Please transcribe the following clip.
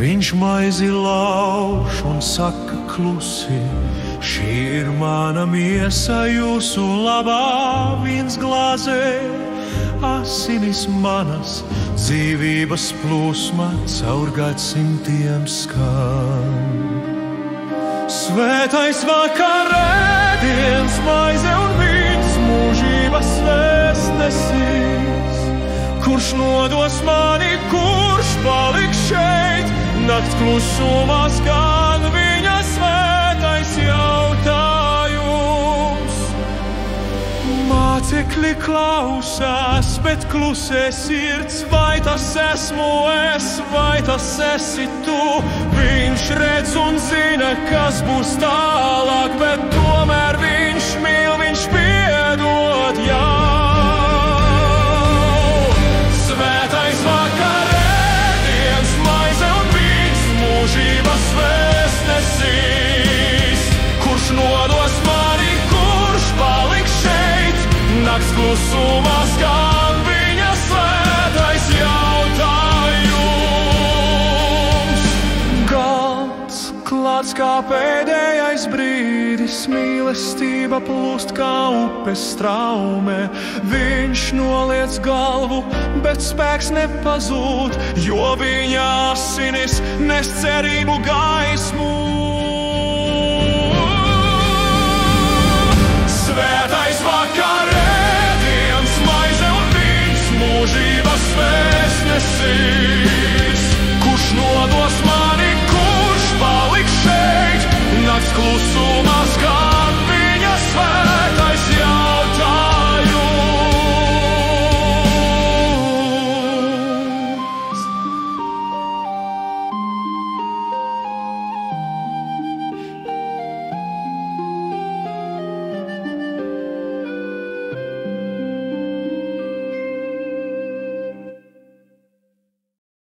Viņš maizi lauž un saka klusi, šī ir mana miesa jūsu labā, vīns glāzē, asinis manas, dzīvības plūsma caur gadsimtiem skan. Svētais vakarēdiens, maize un vīns, mūžības vēstnesis, kurš nodos mani, kurš paliks šeit, nakts klusumā skan viņa svētais jautājums. Mācekļi klausās, bet klusē sirds, vai tas esmu es, vai tas esi tu. Viņš redz un zina, kas būs tālāk, bet tomēr viņš mīl, viņš piedod jau. Svētais vakarēdiens, maize un vīns, mūžības vēstnesis, kurš nodos mani, kurš paliks šeit, nakts klusumā skan viņa svētais jautājums. Galds klāts kā pēdējais brīdis, mīlestība plūst kā upes straumē. Viņš noliec galvu, bet spēks nepazūd, jo viņa asinis nes cerību gaismu. Svētais vakarēdiens, maize un vīns, mūžības vēstnesis, kurš nodos mani, kurš paliks šeit, nakts klusumā skan viņa svētais